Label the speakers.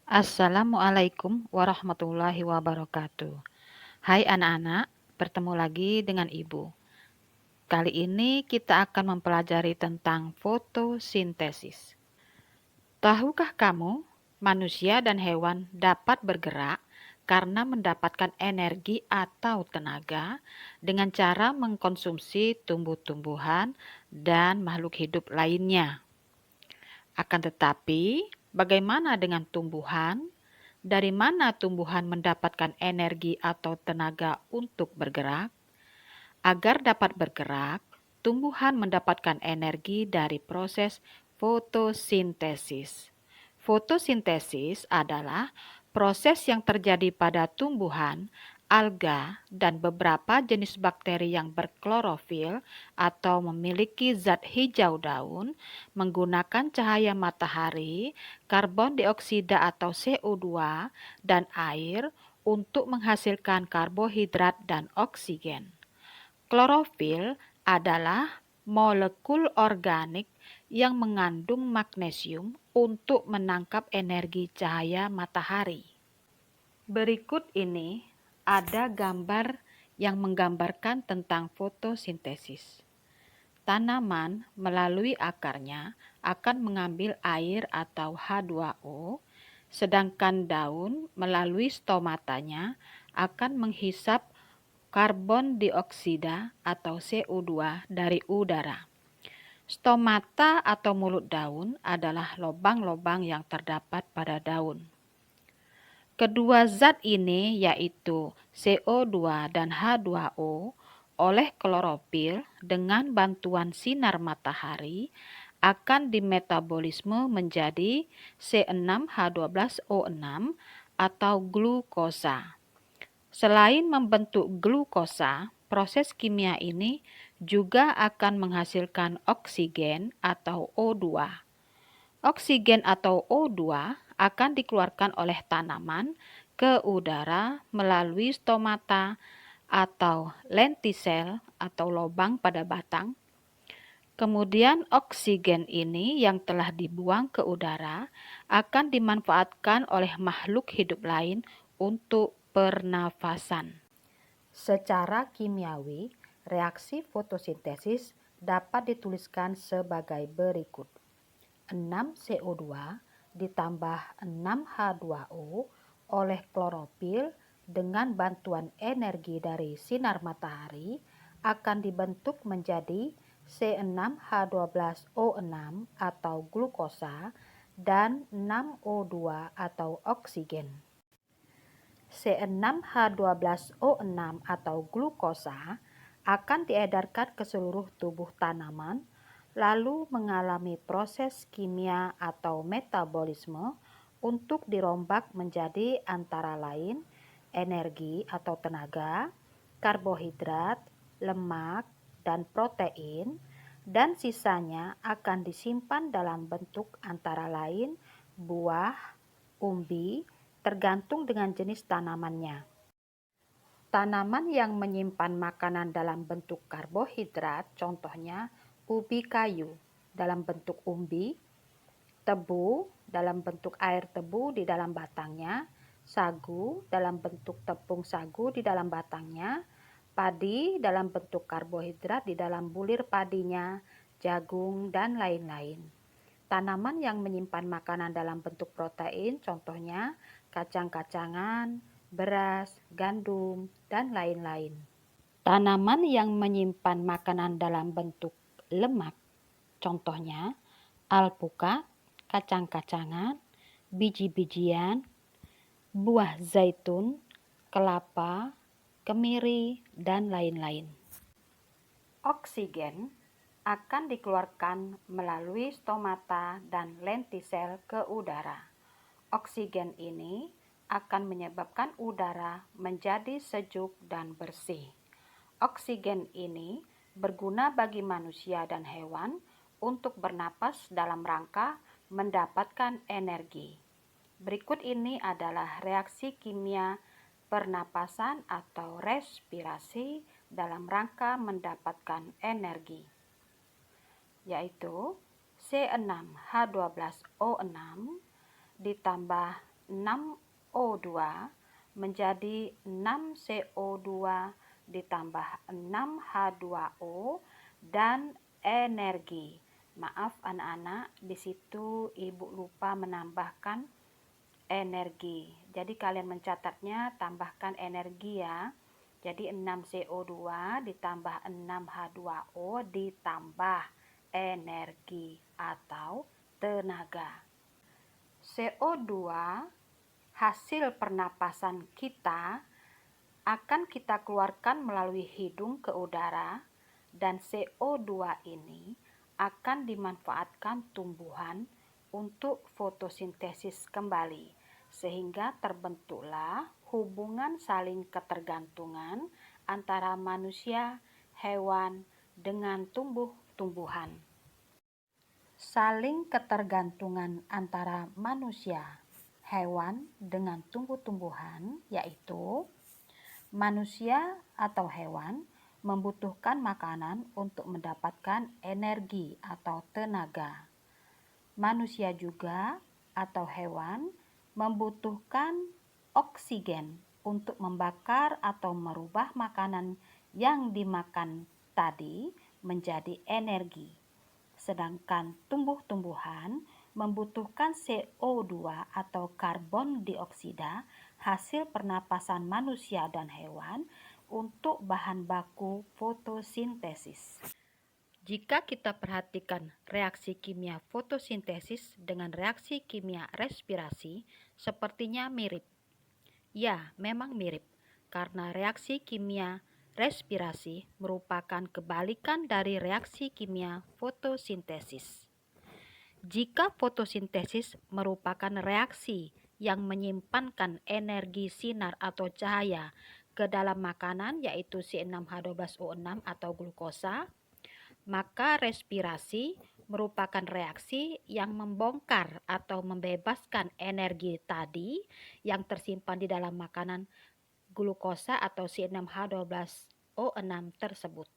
Speaker 1: Assalamualaikum warahmatullahi wabarakatuh. Hai anak-anak, bertemu lagi dengan Ibu. Kali ini kita akan mempelajari tentang fotosintesis. Tahukah kamu, manusia dan hewan dapat bergerak karena mendapatkan energi atau tenaga dengan cara mengkonsumsi tumbuh-tumbuhan dan makhluk hidup lainnya. Akan tetapi, bagaimana dengan tumbuhan? Dari mana tumbuhan mendapatkan energi atau tenaga untuk bergerak? Agar dapat bergerak, tumbuhan mendapatkan energi dari proses fotosintesis. Fotosintesis adalah proses yang terjadi pada tumbuhan, alga, dan beberapa jenis bakteri yang berklorofil atau memiliki zat hijau daun menggunakan cahaya matahari, karbon dioksida atau CO2, dan air untuk menghasilkan karbohidrat dan oksigen. Klorofil adalah molekul organik yang mengandung magnesium untuk menangkap energi cahaya matahari. Berikut ini ada gambar yang menggambarkan tentang fotosintesis. Tanaman melalui akarnya akan mengambil air atau H2O, sedangkan daun melalui stomatanya akan menghisap karbon dioksida atau CO2 dari udara. Stomata atau mulut daun adalah lubang-lubang yang terdapat pada daun. Kedua zat ini yaitu CO2 dan H2O oleh klorofil dengan bantuan sinar matahari akan dimetabolisme menjadi C6H12O6 atau glukosa. Selain membentuk glukosa, proses kimia ini juga akan menghasilkan oksigen atau O2. Oksigen atau O2 akan dikeluarkan oleh tanaman ke udara melalui stomata atau lentisel atau lubang pada batang. Kemudian oksigen ini yang telah dibuang ke udara akan dimanfaatkan oleh makhluk hidup lain untuk pernafasan. Secara kimiawi, reaksi fotosintesis dapat dituliskan sebagai berikut. 6 CO2 ditambah 6 H2O oleh klorofil dengan bantuan energi dari sinar matahari akan dibentuk menjadi C6H12O6 atau glukosa dan 6O2 atau oksigen. C6H12O6 atau glukosa akan diedarkan ke seluruh tubuh tanaman lalu mengalami proses kimia atau metabolisme untuk dirombak menjadi antara lain energi atau tenaga, karbohidrat, lemak, dan protein, dan sisanya akan disimpan dalam bentuk antara lain buah, umbi, tergantung dengan jenis tanamannya. Tanaman yang menyimpan makanan dalam bentuk karbohidrat, contohnya ubi kayu dalam bentuk umbi, tebu dalam bentuk air tebu di dalam batangnya, sagu dalam bentuk tepung sagu di dalam batangnya, padi dalam bentuk karbohidrat di dalam bulir padinya, jagung, dan lain-lain. Tanaman yang menyimpan makanan dalam bentuk protein, contohnya kacang-kacangan, beras, gandum, dan lain-lain. Tanaman yang menyimpan makanan dalam bentuk lemak, contohnya alpukat, kacang-kacangan, biji-bijian, buah zaitun, kelapa, kemiri, dan lain-lain. Oksigen akan dikeluarkan melalui stomata dan lentisel ke udara. Oksigen ini akan menyebabkan udara menjadi sejuk dan bersih. Oksigen ini berguna bagi manusia dan hewan untuk bernapas dalam rangka mendapatkan energi. Berikut ini adalah reaksi kimia pernapasan atau respirasi dalam rangka mendapatkan energi, yaitu C6H12O6 ditambah 6O2 menjadi 6CO2 ditambah 6H2O dan energi. Maaf anak-anak, di situ Ibu lupa menambahkan energi. Jadi kalian mencatatnya tambahkan energi ya. Jadi 6CO2 ditambah 6H2O ditambah energi atau tenaga. CO2 hasil pernapasan kita akan kita keluarkan melalui hidung ke udara, dan CO2 ini akan dimanfaatkan tumbuhan untuk fotosintesis kembali, sehingga terbentuklah hubungan saling ketergantungan antara manusia, hewan, dengan tumbuh-tumbuhan. Saling ketergantungan antara manusia, hewan, dengan tumbuh-tumbuhan yaitu manusia atau hewan membutuhkan makanan untuk mendapatkan energi atau tenaga. Manusia juga atau hewan membutuhkan oksigen untuk membakar atau merubah makanan yang dimakan tadi menjadi energi. Sedangkan tumbuh-tumbuhan membutuhkan CO2 atau karbon dioksida hasil pernapasan manusia dan hewan untuk bahan baku fotosintesis. Jika kita perhatikan reaksi kimia fotosintesis dengan reaksi kimia respirasi, sepertinya mirip. Ya, memang mirip, karena reaksi kimia respirasi merupakan kebalikan dari reaksi kimia fotosintesis. Jika fotosintesis merupakan reaksi yang menyimpankan energi sinar atau cahaya ke dalam makanan, yaitu C6H12O6 atau glukosa, maka respirasi merupakan reaksi yang membongkar atau membebaskan energi tadi yang tersimpan di dalam makanan glukosa atau C6H12O6 tersebut.